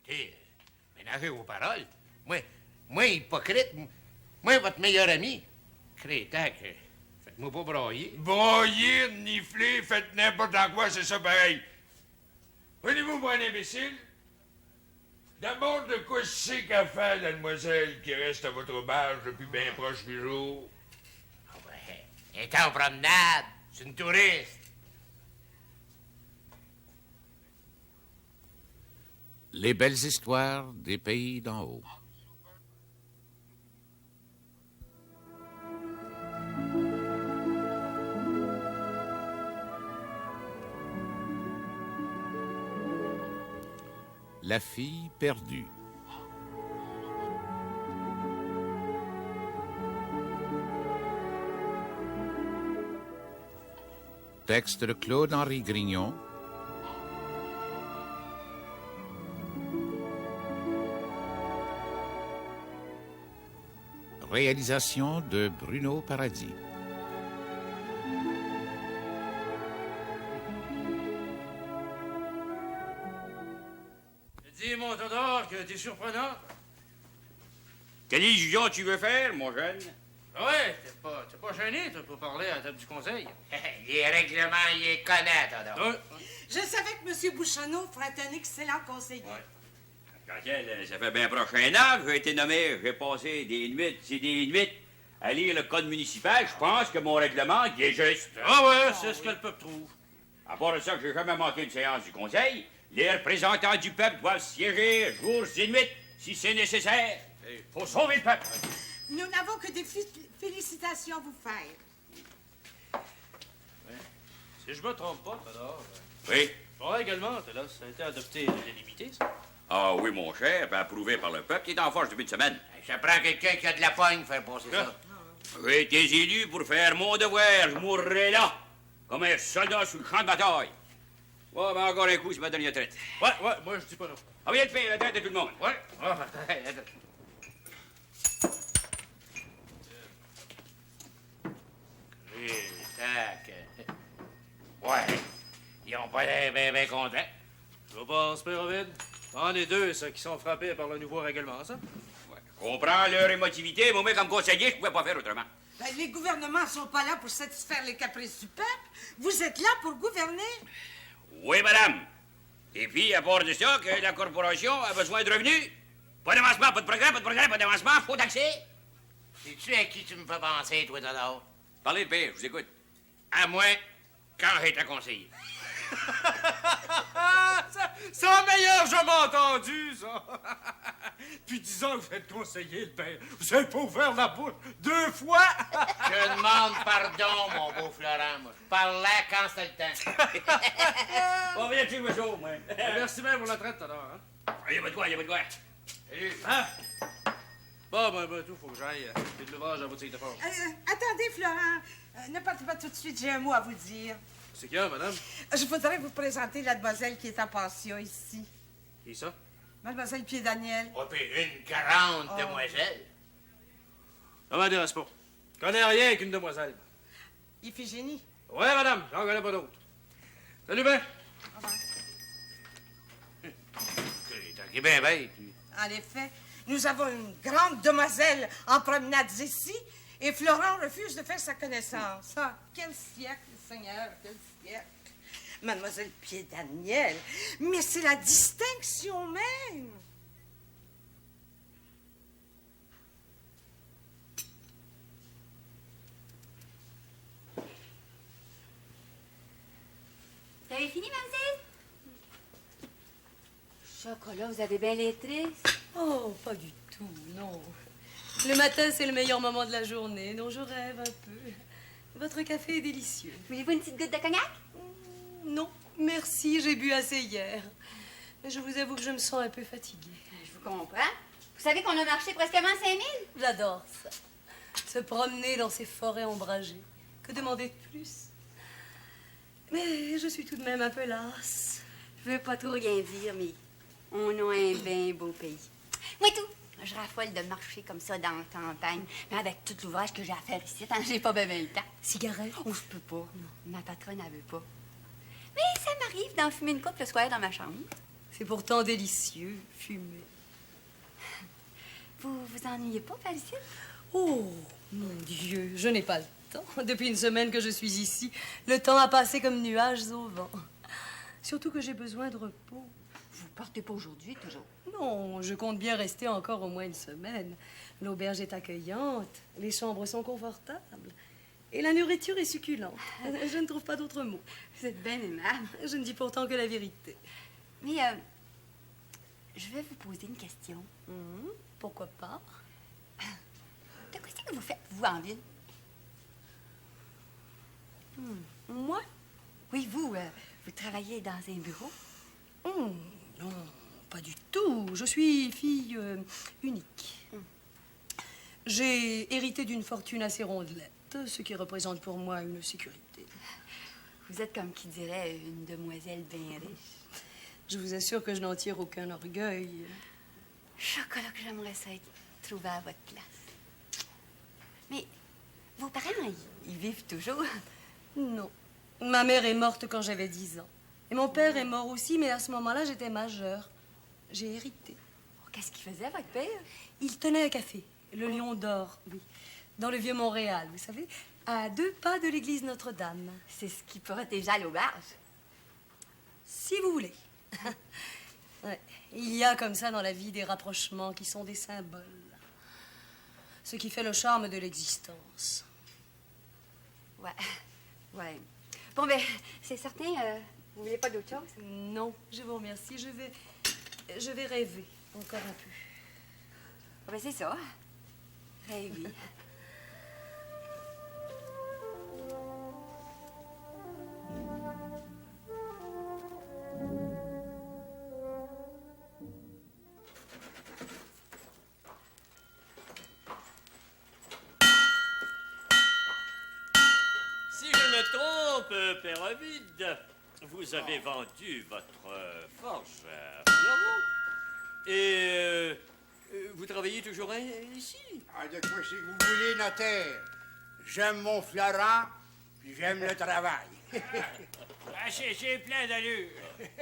Écoutez, ménagez vos paroles. Moi, hypocrite, moi, votre meilleur ami. Crétin, que... faites-moi pas broyer. Broyer, nifler, faites n'importe quoi, c'est ça pareil. Prenez-vous pour un imbécile? D'abord, de quoi c'est qu'à faire la demoiselle qui reste à votre auberge depuis bien proche du jour? Ah ouais, elle est en promenade, c'est une touriste. Les belles histoires des pays d'en haut. La fille perdue. Texte de Claude-Henri Grignon. Réalisation de Bruno Paradis. Dis, mon Todor, que t'es surprenant. Quelle illusion tu veux faire, mon jeune? Ouais, t'es pas gêné, toi, pour parler à la table du conseil. Les règlements, il les connaît, Todor. Ouais. Je savais que M. Bouchonneau ferait un excellent conseiller. Quand ça fait bien prochain an que j'ai été nommé, j'ai passé des nuits et des nuits à lire le code municipal. Je pense que mon règlement il est juste. Ah ouais, c'est ce que le peuple trouve. À part de ça, que j'ai jamais manqué une séance du conseil, les représentants du peuple doivent siéger jours et nuits si c'est nécessaire. Faut sauver le peuple. Nous n'avons que des félicitations à vous faire. Si je me trompe pas, Todor, Oui. ton règlement, là, ça a été adopté à l'unanimité, ça. Ah oui, mon cher, puis approuvé par le peuple, qui est en force depuis une semaine. Ça prend quelqu'un qui a de la pogne pour faire passer ça. J'ai été élu pour faire mon devoir. Je mourrai là, comme un soldat sur le champ de bataille. Ouais, mais encore un coup, c'est ma dernière traite. Ouais, moi, je dis pas non. Ah, viens de payer la traite de tout le monde. Ouais. Tac. Ouais, ils ont pas l'air bien contents. Je pense, Pérovide. On est deux, ça, qui sont frappés par le nouveau règlement, ça. Ouais, je comprends leur émotivité, mais moi, comme conseiller, je pouvais pas faire autrement. Ben, les gouvernements sont pas là pour satisfaire les caprices du peuple. Vous êtes là pour gouverner. Oui, madame. Et puis, à part de ça, que la corporation a besoin de revenus. Pas d'avancement, pas de progrès, pas d'avancement, faut taxer. Sais-tu à qui tu me fais penser, toi, Todor? Parlez de pire, je vous écoute. À moi, quand j'étais conseiller. C'est le meilleur jamais entendu, ça. Puis 10 ans que vous êtes conseiller, le père. Vous avez pas ouvert la bouche 2 fois. Je demande pardon, mon beau Florent. Moi, je parlais quand c'était le temps. On vient tuer chaud, moi. Merci bien pour la traite, Todor, hein. Il y a pas de quoi, il y a pas de quoi. Salut. Hein? Bon, tout, faut que j'aille. J'ai de l'ouvrage à boutique de force. Attendez, Florent. Ne partez pas tout de suite, j'ai un mot à vous dire. C'est qui, madame? Je voudrais vous présenter la demoiselle qui est en pension ici. Qui ça? Mademoiselle Pied-Daniel. Oh, puis une grande demoiselle. Ça m'intéresse pas. Je connais rien qu'une demoiselle. Iphigénie. Ouais, madame, j'en connais pas d'autres. Salut, ben. Au revoir. T'es bien bête. En effet, nous avons une grande demoiselle en promenade ici et Florent refuse de faire sa connaissance. Ah, quel siècle, Seigneur, quel siècle. Mademoiselle Pied-Daniel, mais c'est la distinction même. Vous avez fini, mademoiselle? Chocolat, vous avez bien les tristes? Oh, pas du tout, non. Le matin, c'est le meilleur moment de la journée, donc je rêve un peu. Votre café est délicieux. Voulez-vous une petite goutte de cognac? Non, merci, j'ai bu assez hier. Mais je vous avoue que je me sens un peu fatiguée. Je vous comprends. Vous savez qu'on a marché presque 25 000? J'adore ça. Se promener dans ces forêts ombragées. Que demander de plus? Mais je suis tout de même un peu lasse. Je veux pas trop rien dire, mais on a un bien beau pays. Moi tout, je raffole de marcher comme ça dans la campagne, mais avec tout l'ouvrage que j'ai à faire ici, tant j'ai pas bien le temps. Cigarette? Oh, je peux pas. Non, ma patronne, elle veut pas. Mais ça m'arrive d'en fumer une coupe le soir dans ma chambre. C'est pourtant délicieux, fumé. Vous vous ennuyez pas, Felicite? Oh, mon Dieu, je n'ai pas le temps. Depuis une semaine que je suis ici, le temps a passé comme nuages au vent. Surtout que j'ai besoin de repos. Vous partez pas aujourd'hui, toujours? Non, je compte bien rester encore au moins une semaine. L'auberge est accueillante, les chambres sont confortables et la nourriture est succulente. Je ne trouve pas d'autre mot. Vous êtes bien aimable. Je ne dis pourtant que la vérité. Mais, je vais vous poser une question. Pourquoi pas? De quoi c'est que vous faites, vous, en ville? Moi? Oui, vous, vous travaillez dans un bureau? Non, pas du tout. Je suis fille unique. J'ai hérité d'une fortune assez rondelette, ce qui représente pour moi une sécurité. Vous êtes comme qui dirait une demoiselle bien riche. Je vous assure que je n'en tire aucun orgueil. Chocolat que j'aimerais ça être trouvé à votre place. Mais vos parents, ils vivent toujours? Non. Ma mère est morte quand j'avais 10 ans. Et mon père est mort aussi, mais à ce moment-là, j'étais majeure. J'ai hérité. Oh, qu'est-ce qu'il faisait, votre père? Il tenait un café, le Lion d'Or, oui. Dans le vieux Montréal, vous savez, à 2 pas de l'église Notre-Dame. C'est ce qui protégeait l'auberge. Si vous voulez. Ouais. Il y a comme ça dans la vie des rapprochements qui sont des symboles. Ce qui fait le charme de l'existence. Ouais. Bon, ben, c'est certain, vous voulez pas d'autre chose? Non, je vous remercie. Je vais rêver encore un peu. Oh, ben, c'est ça. Rêver. Si je me trompe, Père Ovide, vous avez vendu votre forge à Florent. Et vous travaillez toujours ici? Ah, de quoi c'est que vous voulez, notaire? J'aime mon Florent, puis j'aime le travail. C'est plein d'allure.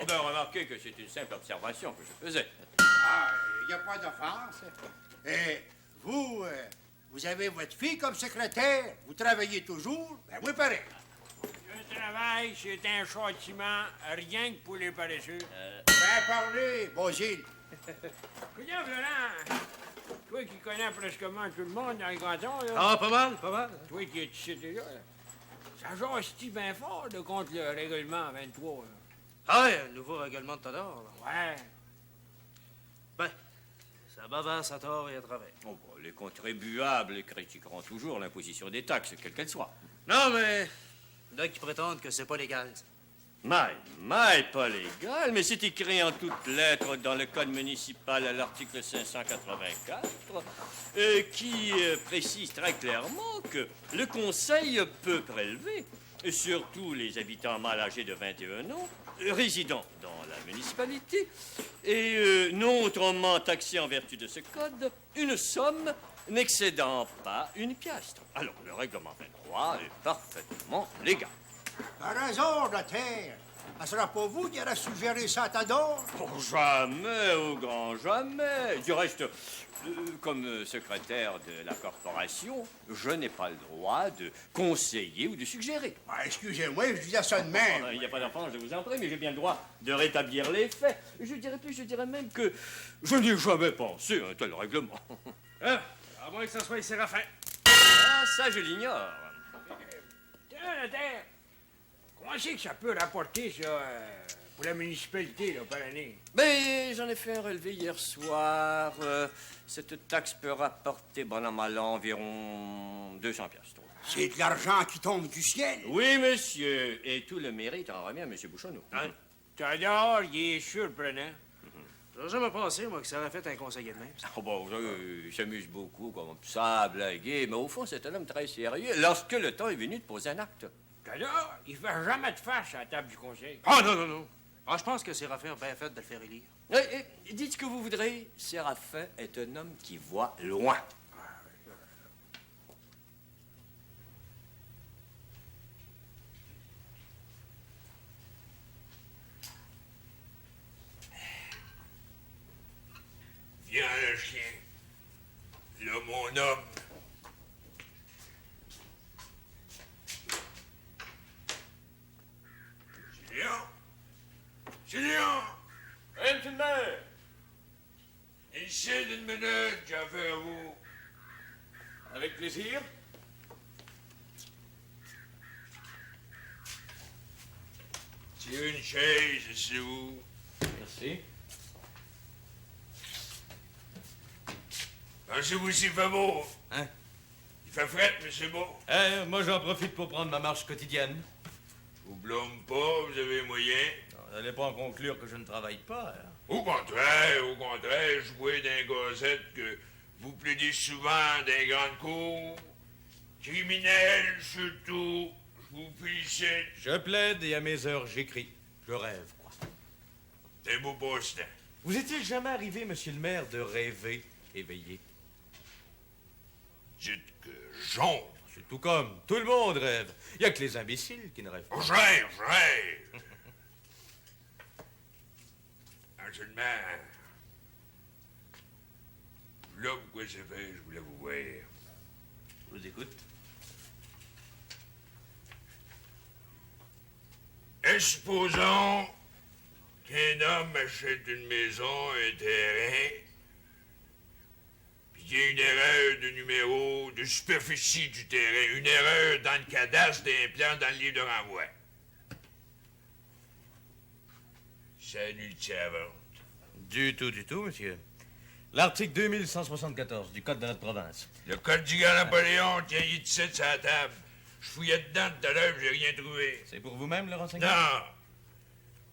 Oh, ben, remarquez que c'est une simple observation que je faisais. Ah, il n'y a pas d'offense. Et vous, vous avez votre fille comme secrétaire, vous travaillez toujours, ben moi pareil. Le travail, c'est un châtiment, rien que pour les paresseux. Bien parlé, Basile. Regarde, Florent, toi qui connais presque tout le monde dans le canton, là. Ah, pas mal, pas mal. Toi qui es ici déjà, là. Ça jase-t-il bien fort, là, contre le règlement 23, là. Ah ouais, un nouveau règlement de Todor, là. Ouais. Ben, ça bavance à tort et à travers. Oh, bon, les contribuables critiqueront toujours l'imposition des taxes, quelle qu'elle soit. Non, mais là qui prétendent que c'est pas légal. Mais pas légal, mais c'est écrit en toutes lettres dans le code municipal à l'article 584, qui précise très clairement que le conseil peut prélever, surtout les habitants mal âgés de 21 ans, résidant dans la municipalité, et non autrement taxés en vertu de ce code, une somme n'excédant pas une piastre. Alors, le règlement 23 est parfaitement légal. T'as raison, notaire. Ce sera pas vous qui aura suggéré ça à Tador? Oh, jamais, au grand jamais. Du reste, comme secrétaire de la corporation, je n'ai pas le droit de conseiller ou de suggérer. Ah, excusez-moi, je disais ça de même. Il n'y a pas d'enfant, je vous en prie, mais j'ai bien le droit de rétablir les faits. Je dirais plus, je dirais même que je n'ai jamais pensé à un tel règlement. Ah, à moins que ça soit Séraphin. Ah, ça, je l'ignore. Tiens, notaire, comment c'est que ça peut rapporter, ça, pour la municipalité, là, par année? Mais j'en ai fait un relevé hier soir. Cette taxe peut rapporter, bon an, mal an, environ 200 piastres. C'est de l'argent qui tombe du ciel. Oui, monsieur. Et tout le mérite en revient à M. Bouchonneau. Hein? Tador, il est surprenant. J'aurais jamais pensé, moi, que ça aurait fait un conseiller de même. Ça. Oh, bon, il s'amuse beaucoup, comme ça, blaguer, mais au fond, c'est un homme très sérieux lorsque le temps est venu de poser un acte. Tador, il fait jamais de face à la table du conseil. Ah, non, non, non. Ah, je pense que Séraphin a bien fait de le faire élire. Dites ce que vous voudrez, Séraphin est un homme qui voit loin. Viens, le chien. Là, mon homme. Léon! C'est Léon! Hey, monsieur le maire! Ici, d'une minute, j'ai affaire à vous. Avec plaisir. C'est une chaise, c'est où? Merci. Pensez-vous s'il fait beau? Hein? Il fait fret, mais c'est beau. Moi, j'en profite pour prendre ma marche quotidienne. Vous blâmez pas, vous avez moyen. Vous n'allez pas en conclure que je ne travaille pas. Hein? Au contraire, je vois dans Gazette que vous plaidez souvent dans les grandes cours. Criminels, surtout. Je vous félicite. Je plaide et à mes heures, j'écris. Je rêve, quoi. C'est un beau passe-temps. Vous est-il jamais arrivé, monsieur le maire, de rêver éveillé? Dites que j'ombre. C'est tout comme. Tout le monde rêve. Il n'y a que les imbéciles qui ne rêvent pas. Je rêve. Seulement, là, pourquoi c'est fait, je voulais vous voir. Je vous écoute. Et supposons qu'un homme achète une maison, un terrain, puis qu'il y a une erreur de numéro, de superficie du terrain, une erreur dans le cadastre d'un plan dans le livre de renvoi. Ça annule-t-il la vente? Du tout, monsieur. L'article 2174 du Code de notre province. Le code du gars Napoléon, tiens, il est ici sur la table. Je fouillais dedans tout à l'heure, j'ai rien trouvé. C'est pour vous-même, le renseignement? Non!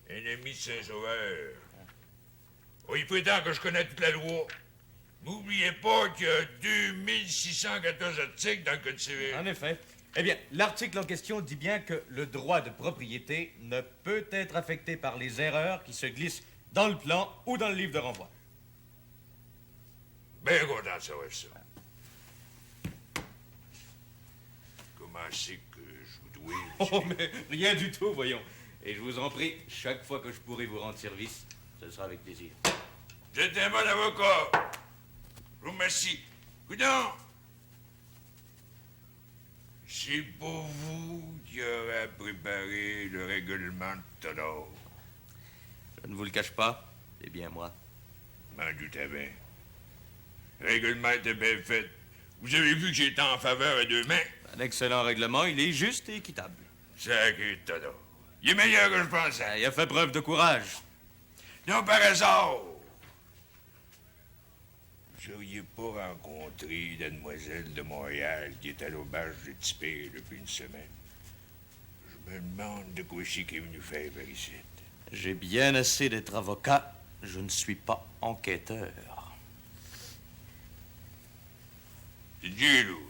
Un ami de Saint-Sauveur. Oh, il prétend que je connais toute la loi. N'oubliez pas qu'il y a 2614 articles dans le Code civil. En effet. Eh bien, l'article en question dit bien que le droit de propriété ne peut être affecté par les erreurs qui se glissent dans le plan ou dans le livre de renvoi. Bien content de savoir ça. Comment c'est que je vous dois... Oh, mais rien du tout, voyons. Et je vous en prie, chaque fois que je pourrai vous rendre service, ce sera avec plaisir. Vous êtes un bon avocat. Je vous remercie. Coudonc! C'est pour vous qui aurez préparé le règlement de tout à l'heure. Je ne vous le cache pas, c'est bien moi. M'en doutais bien. Le règlement était bien fait. Vous avez vu que j'étais en faveur à deux mains? Un excellent règlement, il est juste et équitable. Sacré tada. Il est meilleur que je pensais. Il a fait preuve de courage. Non, par hasard. Vous n'auriez pas rencontré la demoiselle de Montréal qui est à l'auberge de Tipper depuis une semaine. Je me demande de quoi c'est qui est venu faire par ici. J'ai bien assez d'être avocat. Je ne suis pas enquêteur. C'est Dieu lourd.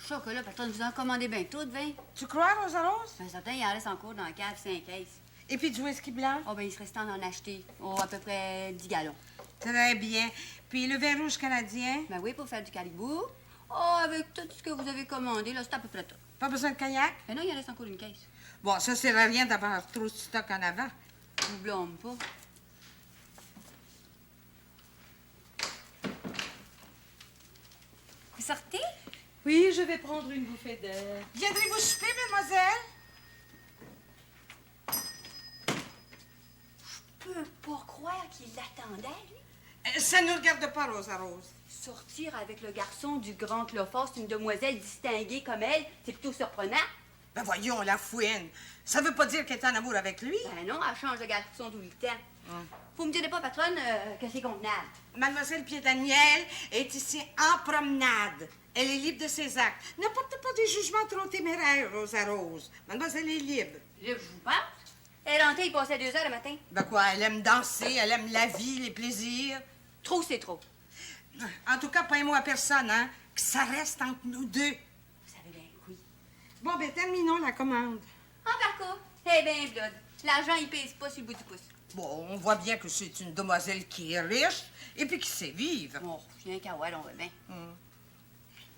Chocolat, patronne, vous en commandez bien tout de vin? Tu crois, Rosa Rose? Ben, certain, il en reste en cours dans la cave 5 caisses. Et puis du whisky blanc? Oh, ben, il serait temps d'en acheter. Oh, à peu près 10 gallons. Très bien. Puis le vin rouge canadien? Ben oui, pour faire du calibou. Oh, avec tout ce que vous avez commandé, là, c'est à peu près tout. Pas besoin de cognac? Ben non, il en reste encore une caisse. Bon, ça sert à rien d'avoir trop de stock en avant. Je vous blâme pas. Vous sortez? Oui, je vais prendre une bouffée d'air. Viendrez-vous souper, mademoiselle? Je peux pas croire qu'il l'attendait, lui. Ça ne nous regarde pas, Rosa Rose. Sortir avec le garçon du grand Clophas, une demoiselle distinguée comme elle, c'est plutôt surprenant. Ben voyons, la fouine. Ça veut pas dire qu'elle est en amour avec lui. Ben non, elle change de garçon tout le temps. Vous me direz pas, patronne, que c'est convenable. Mademoiselle Pied-Daniel est ici en promenade. Elle est libre de ses actes. N'apportez pas des jugements trop téméraires, Rosa Rose. Mademoiselle est libre. Libre, je vous parle. Elle est rentrée, il passait 2 heures le matin. Ben quoi, elle aime danser, elle aime la vie, les plaisirs. Trop, c'est trop. En tout cas, pas un mot à personne, hein? Que ça reste entre nous deux. Vous savez bien que oui. Bon, ben terminons la commande. En par eh bien, Blood, l'argent, il pèse pas sur le bout du pouce. Bon, on voit bien que c'est une demoiselle qui est riche et puis qui sait vivre. Bon, je viens qu'à voir, on va bien.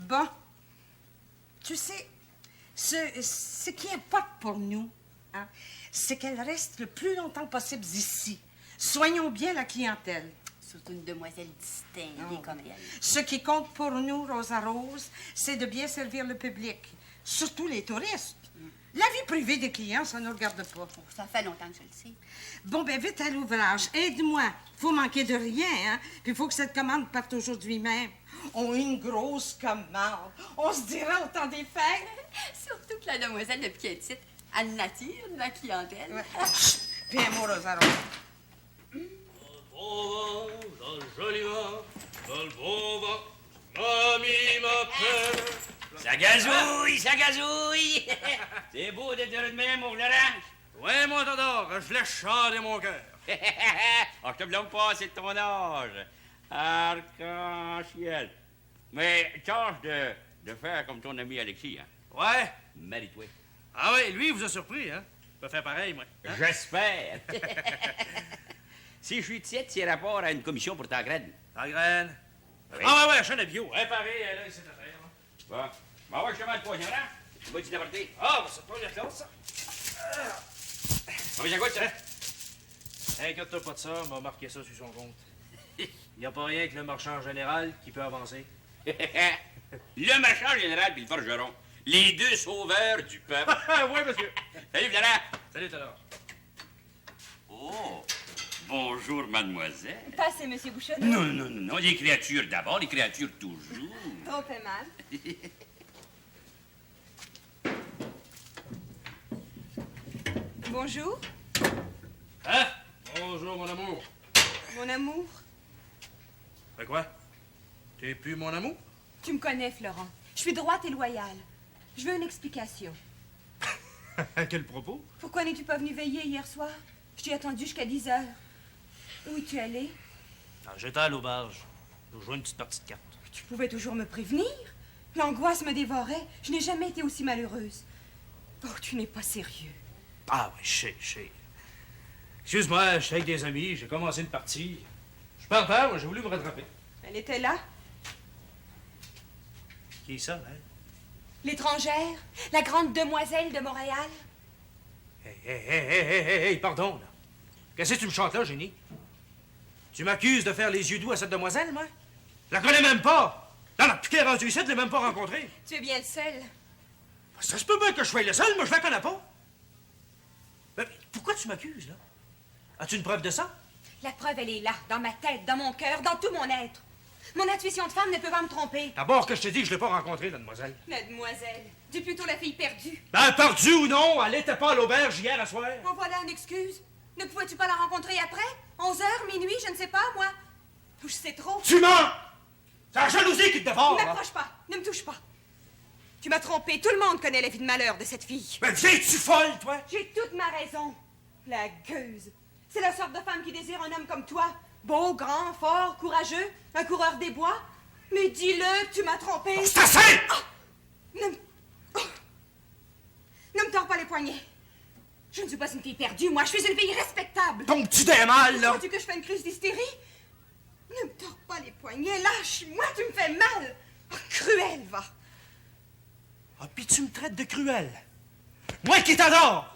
Bon, tu sais, Ce qui importe pour nous, hein, c'est qu'elle reste le plus longtemps possible ici. Soignons bien la clientèle. Surtout une demoiselle distinguée comme elle. Ce qui compte pour nous, Rosa Rose, c'est de bien servir le public, surtout les touristes. La vie privée des clients, ça ne nous regarde pas. Oh, ça fait longtemps que je le sais. Bon, ben vite à l'ouvrage. Aide-moi. Faut manquer de rien, hein? Puis il faut que cette commande parte aujourd'hui même. On a une grosse commande. On se dira au temps des fêtes. Surtout que la demoiselle de Piétite, elle attire de la clientèle. Ouais. Puis un mot, Rosa Rose. Bon vent, dans le joli vent, dans le bon vent, mamie m'appelle. Ça gazouille, ça gazouille! C'est beau d'être heureux de même, mon Laurent. Ouais, mon Tador, je voulais chanter mon cœur. Ah, je te blâme pas, c'est de ton âge. Arc-en-ciel. Mais tâche de faire comme ton ami Alexis, hein? Ouais? Marie-toi. Ah ouais, lui, il vous a surpris, hein? Je peux faire pareil, moi. Hein? J'espère. Si je suis tiède, c'est rapport à une commission pour ta graine. Ta graine? Oui. Ah ouais, je suis un bio. Hein, pareil, là, c'est affaire. Bon. Bon, ouais, je te mets le troisième rang. Je vais t'y apporter. Ah, ben, c'est pas première classe, ça. Ah, mais ça goûte, ça? Inquiète-toi pas de ça, on va marquer ça sur son compte. Il n'y a pas rien que le marchand général qui peut avancer. Le marchand général puis le forgeron. Les deux sauveurs du peuple. Oui, monsieur. Salut, Florent. Salut, Tador. Oh, bonjour, mademoiselle. Passez, monsieur Bouchonneau. Non, non, non, non, les créatures d'abord, les créatures toujours. Trop fait mal. Bonjour. Hein? Bonjour, mon amour. Mon amour. Fait quoi? T'es plus mon amour? Tu me connais, Florent. Je suis droite et loyale. Je veux une explication. À quel propos? Pourquoi n'es-tu pas venu veiller hier soir? Je t'ai attendu jusqu'à 10 heures. Où es-tu allé? Ah, j'étais à l'auberge. Je jouais une petite partie de cartes. Tu pouvais toujours me prévenir. L'angoisse me dévorait. Je n'ai jamais été aussi malheureuse. Oh, tu n'es pas sérieux. Ah oui, je sais. Excuse-moi, j'étais avec des amis, j'ai commencé une partie. Je parle pas, moi, j'ai voulu me rattraper. Elle était là. Qui est ça, hein? L'étrangère, la grande demoiselle de Montréal. Hey, pardon, là. Qu'est-ce que tu me chantes là, Génie? Tu m'accuses de faire les yeux doux à cette demoiselle, moi? Je la connais même pas! Non, depuis qu'elle est rendue ici, je l'ai même pas rencontrée. Tu es bien le seul. Ça se peut bien que je sois le seul, moi, je la connais pas. Mais pourquoi tu m'accuses, là? As-tu une preuve de ça? La preuve, elle est là, dans ma tête, dans mon cœur, dans tout mon être. Mon intuition de femme ne peut pas me tromper. D'abord que je te dis que je l'ai pas rencontrée, la demoiselle. La demoiselle. Dis plutôt la fille perdue. Ben, perdue ou non, elle était pas à l'auberge hier à soir. En voilà une excuse. Ne pouvais-tu pas la rencontrer après? 11 heures, minuit, je ne sais pas, moi. Je sais trop. Tu mens! C'est la jalousie qui te dévore, Ne là. m'approche pas, ne me touche pas. Tu m'as trompé, tout le monde connaît la vie de malheur de cette fille. Ben, viens-tu folle, toi? J'ai toute ma raison. La gueuse. C'est la sorte de femme qui désire un homme comme toi. Beau, grand, fort, courageux, un coureur des bois. Mais dis-le, tu m'as trompé. C'est assez! Ne me tords pas les poignets. Je ne suis pas une fille perdue, moi, je suis une fille respectable. Donc tu t'es mal, là. Crois-tu que je fais une crise d'hystérie? Ne me tords pas les poignets, lâche-moi, tu me fais mal. Oh, cruel, va. Ah, puis tu me traites de cruel. Moi qui t'adore!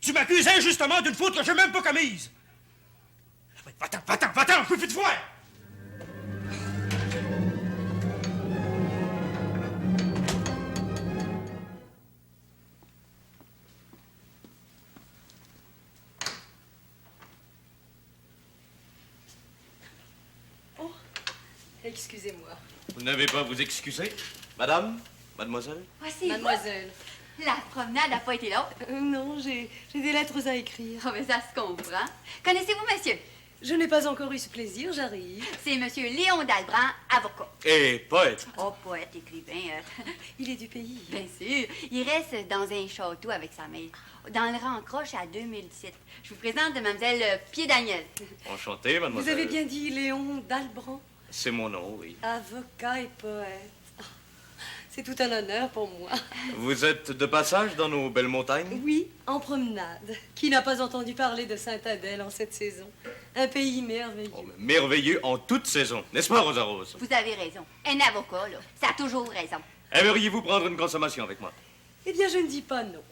Tu m'accuses injustement d'une faute que j'ai même pas commise. Va-t'en, je peux plus te voir! Oh, excusez-moi. Vous n'avez pas à vous excuser? Madame? Mademoiselle? Ah, c'est Mademoiselle. vous? La promenade n'a pas été longue. Non, j'ai des lettres à écrire. Ah, mais ça se comprend. Connaissez-vous monsieur? Je n'ai pas encore eu ce plaisir, j'arrive. C'est monsieur Léon Dalbrand, avocat. Et poète. Oh, poète, écrivain. Il est du pays. Bien sûr. Il reste dans un château avec sa mère. Dans le Rancroche à 2007. Je vous présente mademoiselle Pied-Daniel. Enchanté, Vous mademoiselle. avez bien dit Léon Dalbrand, C'est mon nom, oui. avocat et poète. Ah, c'est tout un honneur pour moi. Vous êtes de passage dans nos belles montagnes? Oui, en promenade. Qui n'a pas entendu parler de Sainte-Adèle en cette saison? Un pays merveilleux. Oh, mais merveilleux en toute saison, n'est-ce pas, Rosa Rose? Vous avez raison. Un avocat, là, ça a toujours raison. Aimeriez-vous prendre une consommation avec moi? Eh bien, je ne dis pas non.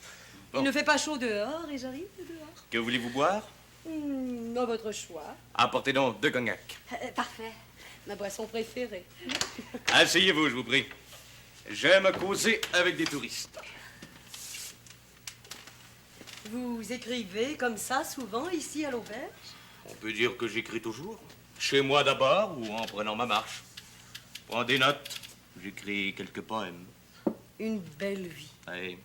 Bon. Il ne fait pas chaud dehors et j'arrive de dehors. Que voulez-vous boire? À votre choix. Apportez donc 2 cognacs. Parfait. Ma boisson préférée. Asseyez-vous, je vous prie. J'aime causer avec des touristes. Vous écrivez comme ça souvent ici à l'auberge? On peut dire que j'écris toujours. Chez moi d'abord ou en prenant ma marche. Prends des notes. J'écris quelques poèmes. Une belle vie. Oui.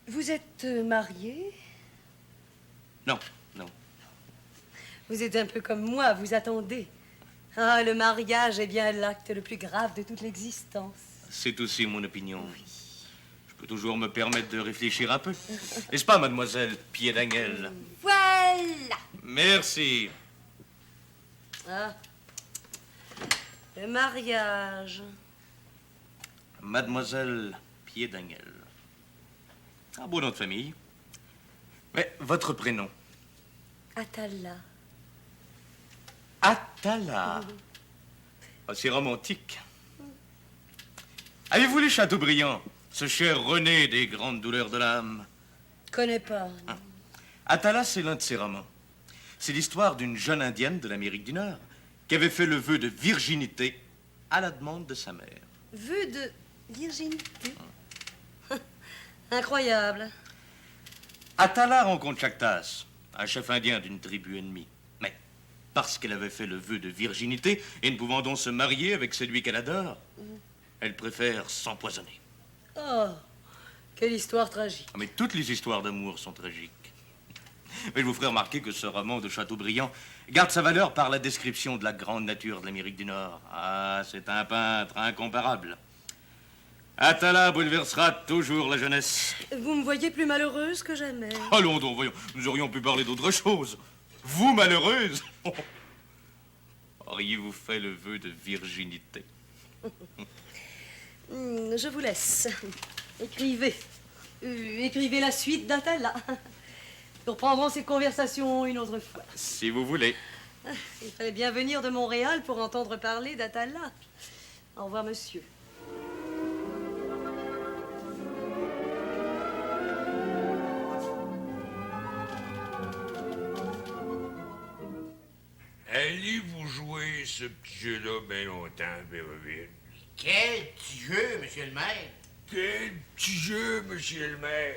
Vous êtes marié? Non, non. Vous êtes un peu comme moi, vous attendez. Ah, le mariage est bien l'acte le plus grave de toute l'existence. C'est aussi mon opinion. Je peux toujours me permettre de réfléchir un peu. N'est-ce pas, mademoiselle Pied-d'Angel? Voilà. Merci. Ah. Le mariage. Mademoiselle Pied-d'Angel. Un beau nom de famille. Mais votre prénom? Atala. Atala. Oh, c'est romantique. Avez-vous lu Chateaubriand, ce cher René des grandes douleurs de l'âme? Connais pas. Atala, c'est l'un de ses romans. C'est l'histoire d'une jeune indienne de l'Amérique du Nord qui avait fait le vœu de virginité à la demande de sa mère. Vœu de virginité. Incroyable. Atala rencontre Chactas, un chef indien d'une tribu ennemie. Mais parce qu'elle avait fait le vœu de virginité et ne pouvant donc se marier avec celui qu'elle adore, elle préfère s'empoisonner. Oh, quelle histoire tragique. Mais toutes les histoires d'amour sont tragiques. Mais je vous ferai remarquer que ce roman de Chateaubriand garde sa valeur par la description de la grande nature de l'Amérique du Nord. Ah, c'est un peintre incomparable. Atala bouleversera toujours la jeunesse. Vous me voyez plus malheureuse que jamais. Allons donc, voyons, nous aurions pu parler d'autre chose. Vous, malheureuse, auriez-vous fait le vœu de virginité? Je vous laisse. Écrivez. Écrivez la suite d'Atala. Nous reprendrons cette conversation une autre fois. Si vous voulez. Il fallait bien venir de Montréal pour entendre parler d'Atala. Au revoir, monsieur. Allez-vous jouer ce petit jeu-là bien longtemps, Béroville? Quel petit jeu, monsieur le maire? Quel petit jeu, monsieur le maire?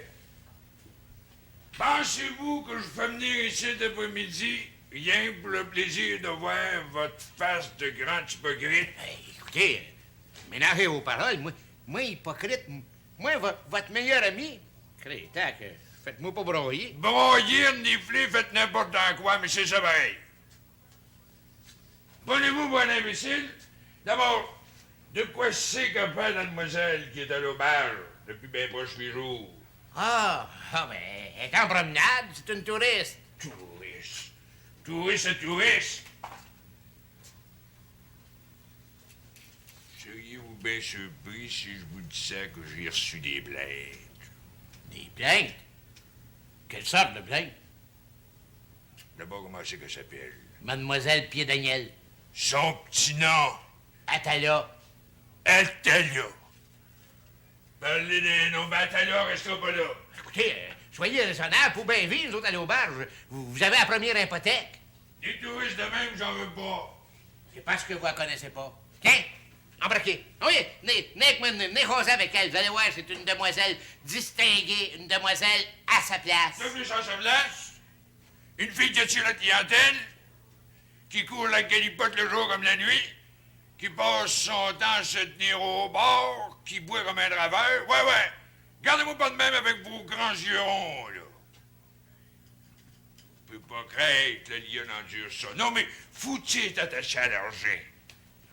Pensez-vous que je fais venir ici cet après-midi rien que pour le plaisir de voir votre face de grand hypocrite? Écoutez, ménagez vos paroles. Moi hypocrite, moi, votre meilleur ami. Crétac, faites-moi pas broyer. Broyer, nifler, faites n'importe quoi, mais c'est ça pareil. Prenez-vous pour un imbécile? D'abord, de quoi c'est qu'a fait la demoiselle qui est à l'auberge depuis bien proche 8 jours? Ben, elle est en promenade, c'est une touriste. Touriste? Touriste et touriste? Seriez-vous bien surpris si je vous disais que j'ai reçu des plaintes? Des plaintes? Quelle sorte de plainte? D'abord, comment c'est qu'elle s'appelle? Mademoiselle Pied-d'Angel. Son petit nom? Atala. Atala. Parlez des noms, ben Atala restera pas là. Écoutez, soyez raisonnable pour bien vivre, nous autres, à l'auberge. Vous avez la première hypothèque. Des touristes de même, j'en veux pas. C'est parce que vous la connaissez pas. Tiens, embarquez. Oui, venez causer avec elle. Vous allez voir, c'est une demoiselle distinguée, une demoiselle à sa place. Devenu sans sa place? Une fille qui attire la clientèle? Qui court la galipote le jour comme la nuit? Qui passe son temps à se tenir au bord? Qui boit comme un draveur? Ouais. Gardez-moi pas de même avec vos grands yeux ronds, là. On peut pas craindre que le lion endure ça. Non, mais faut-il être attaché à l'argent?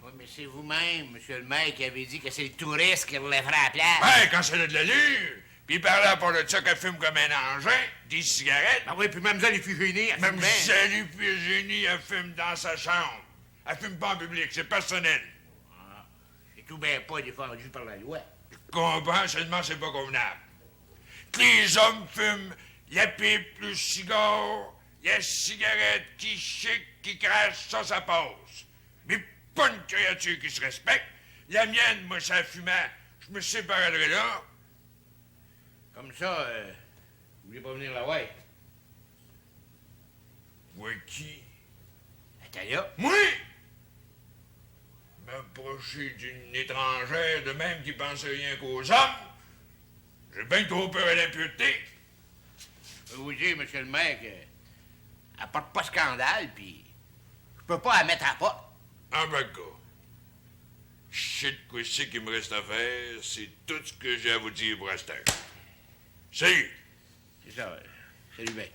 Oui, mais c'est vous-même, monsieur le maire, qui avez dit que c'est le touriste qui relèvera la place. Ben, quand c'est de l'allure. Puis par là, à part de ça, qu'elle fume comme un engin, des cigarettes. Ben oui, puis Mme Iphigénie, elle fume bien. Mme Iphigénie, elle fume dans sa chambre. Elle fume pas en public, c'est personnel. Ah, c'est tout bien pas défendu par la loi. Je comprends, seulement c'est pas convenable. Que les hommes fument la pipe plus cigare, la cigarette qui chic, qui crache, ça passe. Mais pas une créature qui se respecte. La mienne, moi, ça fumait. Je me séparerais là. Comme ça, vous voulez pas venir là, ouais? Ouais, qui? Natalia? Moi? M'approcher d'une étrangère de même qui pense rien qu'aux hommes? J'ai bien trop peur à l'impureté. Je peux vous dire, monsieur le maire, qu'elle porte pas scandale, puis je peux pas la mettre à la porte. En bas, je sais de quoi c'est qu'il me reste à faire, c'est tout ce que j'ai à vous dire pour l'instant. Salut! C'est ça, salut bien.